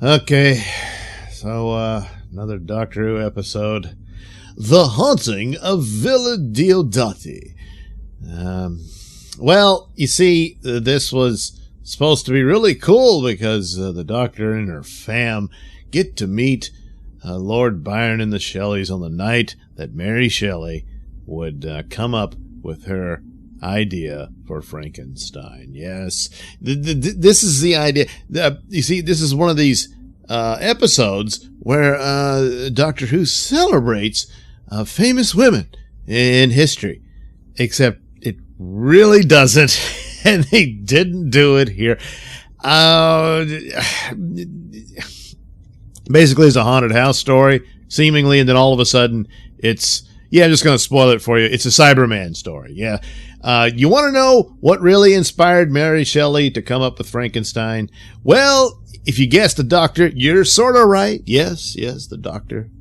Okay, so another Doctor Who episode. The Haunting of Villa Diodati. Well, you see, this was supposed to be really cool because the Doctor and her fam get to meet Lord Byron and the Shelleys on the night that Mary Shelley would come up with her idea for Frankenstein. Yes, this is the idea. You see, this is one of these episodes where Doctor Who celebrates famous women in history, except it really doesn't, and they didn't do it here. Basically, it's a haunted house story, seemingly, and then all of a sudden, it's, I'm just going to spoil it for you. It's a Cyberman story, yeah. You want to know what really inspired Mary Shelley to come up with Frankenstein? Well, if you guessed the Doctor, you're sort of right. Yes, the Doctor.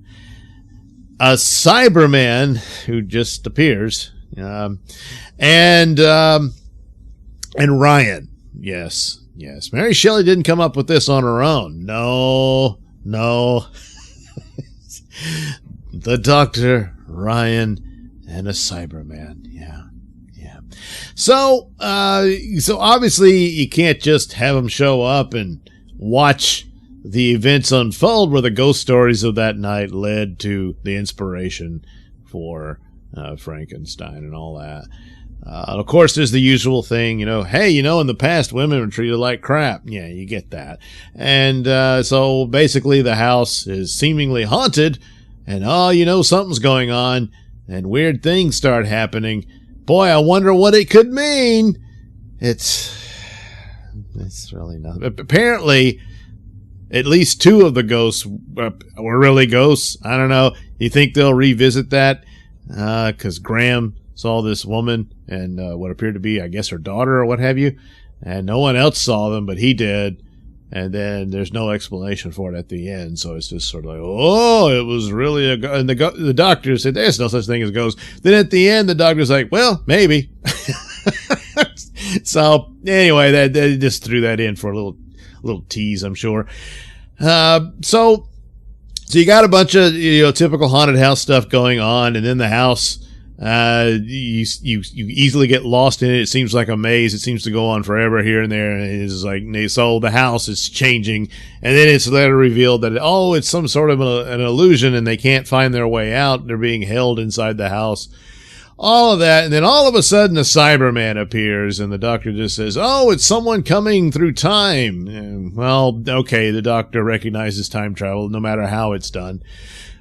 A Cyberman who just appears. And Ryan. Yes. Mary Shelley didn't come up with this on her own. No. The Doctor, Ryan, and a Cyberman. Yeah. So obviously you can't just have them show up and watch the events unfold where the ghost stories of that night led to the inspiration for Frankenstein and all that. Of course, there's the usual thing, hey, in the past, women were treated like crap. Yeah, you get that. And so basically the house is seemingly haunted, and something's going on, and weird things start happening. Boy, I wonder what it could mean. It's really nothing. Apparently, at least two of the ghosts were really ghosts. I don't know. You think they'll revisit that? Because Graham saw this woman and what appeared to be, I guess, her daughter or what have you. And no one else saw them, but he did. And then there's no explanation for it at the end. So it's just sort of like, it was really a ghost. And the doctor said, there's no such thing as ghosts. Then at the end, the doctor's like, well, maybe. So anyway, they just threw that in for a little tease, I'm sure. So you got a bunch of typical haunted house stuff going on, and then the house, you easily get lost in it. It seems like a maze. It seems to go on forever here and there. And it's like, so the house is changing, and then it's later revealed that it's some sort of an illusion, and they can't find their way out. They're being held inside the house. All of that, and then all of a sudden a Cyberman appears, and the Doctor just says, it's someone coming through time. And, well, okay, the Doctor recognizes time travel, no matter how it's done.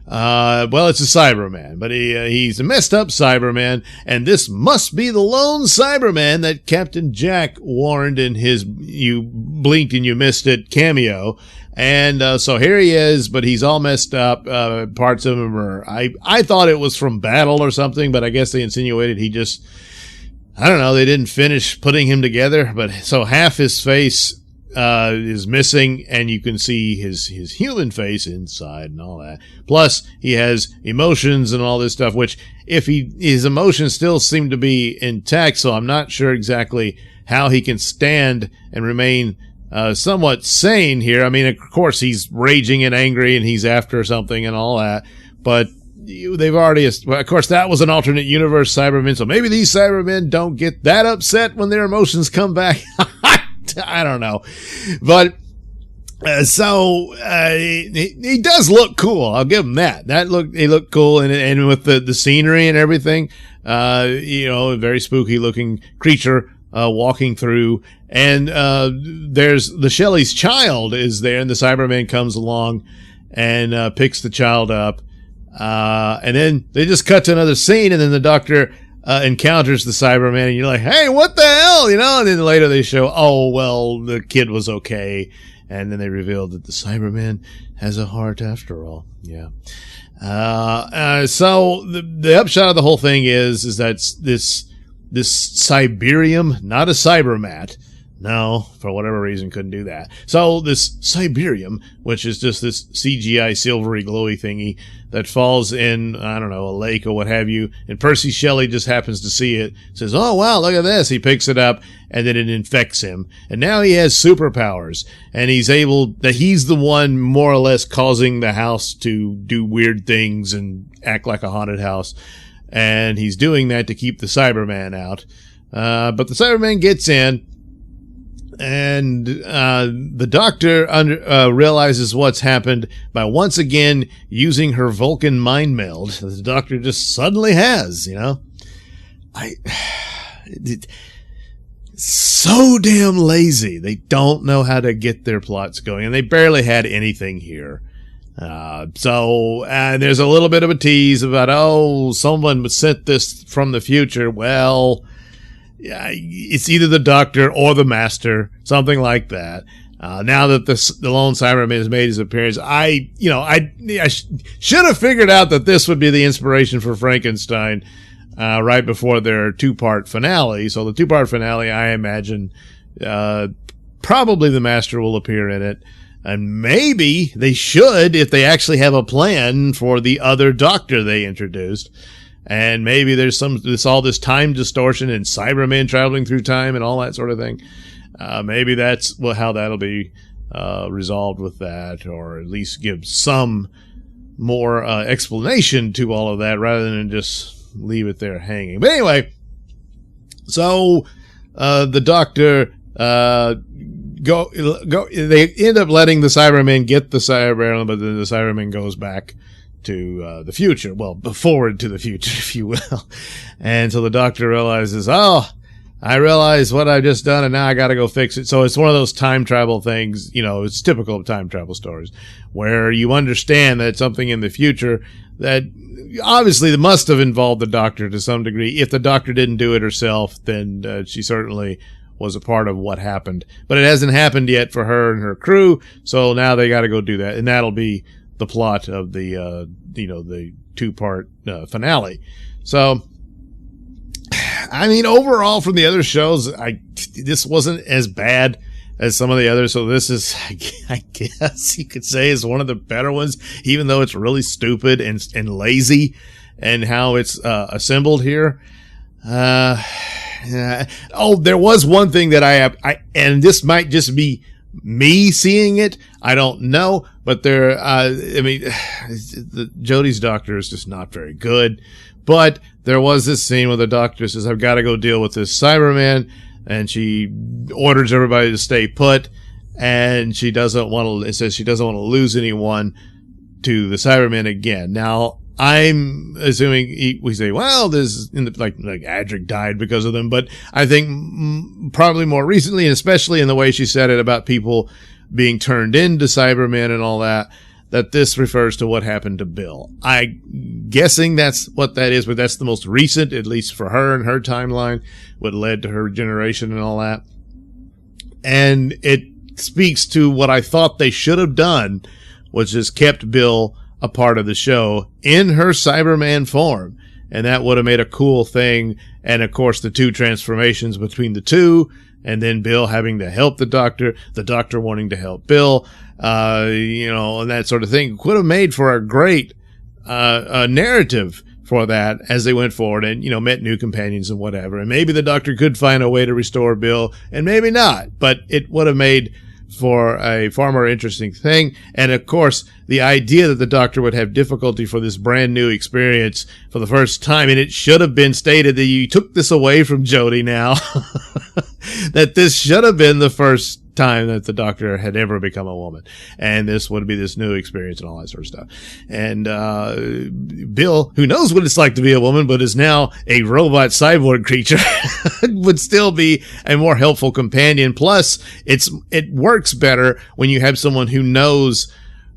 Well, it's a Cyberman, but he's a messed up Cyberman, and this must be the lone Cyberman that Captain Jack warned in his "you blinked and you missed it" cameo. And so here he is, but he's all messed up. Parts of him are, I thought it was from battle or something, but I guess they insinuated he just, I don't know, they didn't finish putting him together. But so half his face is missing, and you can see his human face inside and all that. Plus, he has emotions and all this stuff, which his emotions still seem to be intact, so I'm not sure exactly how he can stand and remain somewhat sane here. I mean, of course, he's raging and angry, and he's after something and all that, but they've already, of course, that was an alternate universe Cybermen, so maybe these Cybermen don't get that upset when their emotions come back. I don't know. But he does look cool. I'll give him that. He looked cool, and with the scenery and everything, a very spooky looking creature walking through, and there's the Shelley's child is there, and the Cyberman comes along and picks the child up, and then they just cut to another scene, and then the Doctor encounters the Cyberman, and you're like, hey, what the hell? And then later they show, the kid was okay. And then they revealed that the Cyberman has a heart after all. Yeah. So the upshot of the whole thing is that this Cyberium, not a Cybermat, No, for whatever reason, couldn't do that. So this Cyberium, which is just this CGI silvery glowy thingy that falls in, I don't know, a lake or what have you, and Percy Shelley just happens to see it, says, oh, wow, look at this. He picks it up, and then it infects him. And now he has superpowers, and he's the one more or less causing the house to do weird things and act like a haunted house. And he's doing that to keep the Cyberman out. But the Cyberman gets in, and the doctor realizes what's happened by once again using her Vulcan mind meld. The doctor just suddenly has, so damn lazy. They don't know how to get their plots going, and they barely had anything here. So there's a little bit of a tease about, someone sent this from the future. Well, it's either the doctor or the master, something like that. Now that the lone Cyberman has made his appearance, I should have figured out that this would be the inspiration for Frankenstein, right before their 2-part finale. So the 2-part finale, I imagine, probably the master will appear in it. And maybe they should, if they actually have a plan for the other doctor they introduced. And maybe there's all this time distortion and Cybermen traveling through time and all that sort of thing. Maybe that's how that'll be resolved with that, or at least give some more explanation to all of that rather than just leave it there hanging. But anyway, so the doctor they end up letting the Cybermen get the Cybermen, but then the Cybermen goes back to the future. Well, forward to the future, if you will. And so the doctor realizes, I realize what I've just done, and now I got to go fix it. So it's one of those time travel things, it's typical of time travel stories, where you understand that something in the future that obviously must have involved the doctor to some degree. If the doctor didn't do it herself, then she certainly was a part of what happened. But it hasn't happened yet for her and her crew, so now they got to go do that. And that'll be the plot of the the 2-part finale. So overall from the other shows, this wasn't as bad as some of the others. So this is, I guess you could say, is one of the better ones, even though it's really stupid and lazy and how it's assembled here. There was one thing that and this might just be me seeing it, I don't know, but Jodie's doctor is just not very good. But there was this scene where the doctor says, I've got to go deal with this Cyberman, and she orders everybody to stay put, and she doesn't want to lose anyone to the Cybermen again. Now, I'm assuming we say, well, this like Adric died because of them, but I think probably more recently, and especially in the way she said it about people being turned into Cybermen and all that this refers to what happened to Bill. I'm guessing that's what that is, but that's the most recent, at least for her and her timeline, what led to her regeneration and all that. And it speaks to what I thought they should have done, which is kept Bill a part of the show in her Cyberman form. And that would have made a cool thing. And of course, the 2 transformations between the 2, and then Bill having to help the doctor wanting to help Bill, and that sort of thing could have made for a great, narrative for that as they went forward and, met new companions and whatever. And maybe the doctor could find a way to restore Bill, and maybe not, but it would have made for a far more interesting thing. And of course, the idea that the doctor would have difficulty for this brand new experience for the first time, and it should have been stated that you took this away from Jodie now, that this should have been the first time that the doctor had ever become a woman, and this would be this new experience and all that sort of stuff. And Bill, who knows what it's like to be a woman but is now a robot cyborg creature, would still be a more helpful companion. Plus it works better when you have someone who knows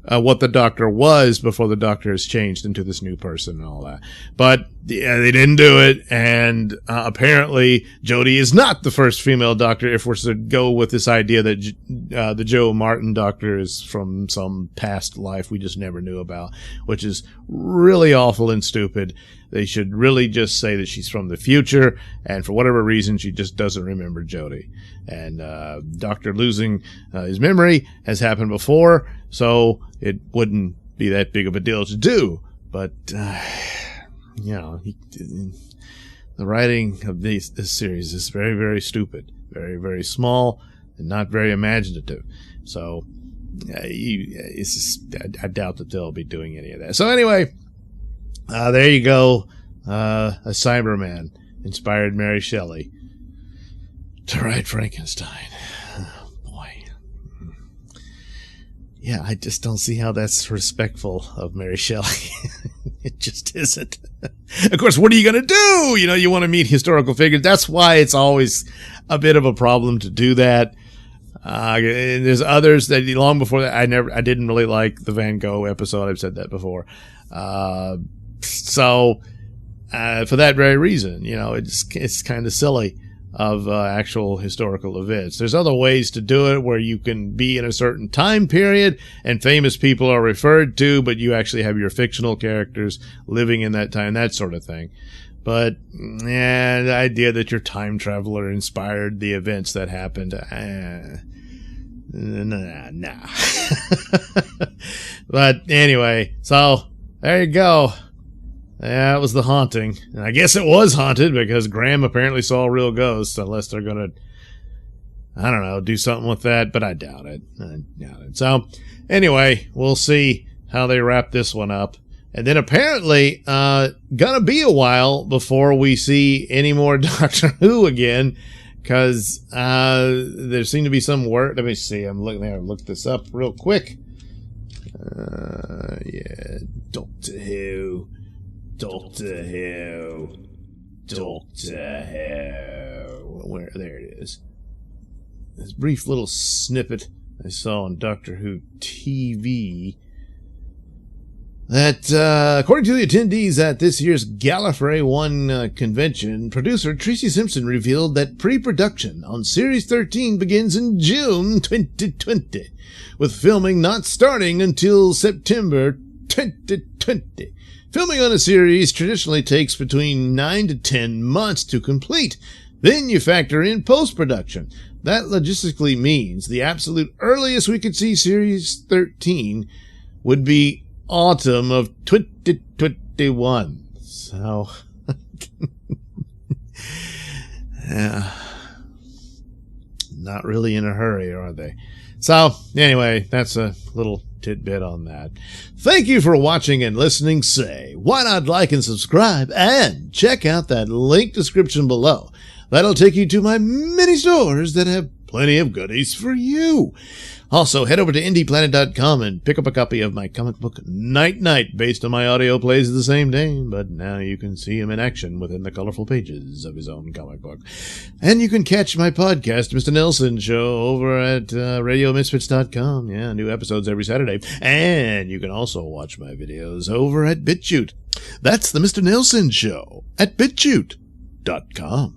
what the doctor was before the doctor has changed into this new person and all that. But yeah, they didn't do it, and apparently Jodie is not the first female doctor, if we're to go with this idea that the Joe Martin doctor is from some past life we just never knew about, which is really awful and stupid. they should really just say that she's from the future, and for whatever reason, she just doesn't remember Jody. And Doctor losing his memory has happened before, so it wouldn't be that big of a deal to do. But, you know, the writing of this series is very, very stupid, very, very small, and not very imaginative. So it's just, I doubt that they'll be doing any of that. So anyway, there you go. A Cyberman inspired Mary Shelley to write Frankenstein. Oh, boy. Yeah, I just don't see how that's respectful of Mary Shelley. It just isn't. Of course, what are you going to do? You know, you want to meet historical figures. That's why it's always a bit of a problem to do that. And there's others that long before that I didn't really like the Van Gogh episode. I've said that before. So for that very reason, you know, it's kind of silly of actual historical events. There's other ways to do it where you can be in a certain time period and famous people are referred to, but you actually have your fictional characters living in that time, that sort of thing. But the idea that your time traveler inspired the events that happened, nah. But anyway, so there you go. Yeah, it was The Haunting. And I guess it was haunted because Graham apparently saw a real ghost, unless they're going to, I don't know, do something with that, but I doubt it. So anyway, we'll see how they wrap this one up. And then apparently, gonna be a while before we see any more Doctor Who again, because there seemed to be some word. Let me see. I'm looking there. Look this up real quick. Yeah, Doctor Who. Doctor Who. Doctor Who. Where? There it is. This brief little snippet I saw on Doctor Who TV. That, according to the attendees at this year's Gallifrey 1 convention, producer Tracy Simpson revealed that pre-production on Series 13 begins in June 2020, with filming not starting until September 2020. Filming on a series traditionally takes between 9 to 10 months to complete. Then you factor in post-production. That logistically means the absolute earliest we could see Series 13 would be autumn of 2021. So, yeah, not really in a hurry, are they? So, anyway, that's a little tidbit on that. Thank you for watching and listening. Say, why not like and subscribe and check out that link description below. That'll take you to my many stores that have plenty of goodies for you. Also, head over to IndiePlanet.com and pick up a copy of my comic book Night Night, based on my audio plays of the same name, but now you can see him in action within the colorful pages of his own comic book. And you can catch my podcast, Mr Nailsin Show, over at RadioMisfits.com. Yeah, new episodes every Saturday. And you can also watch my videos over at BitChute. That's the Mr Nailsin Show at BitChute.com.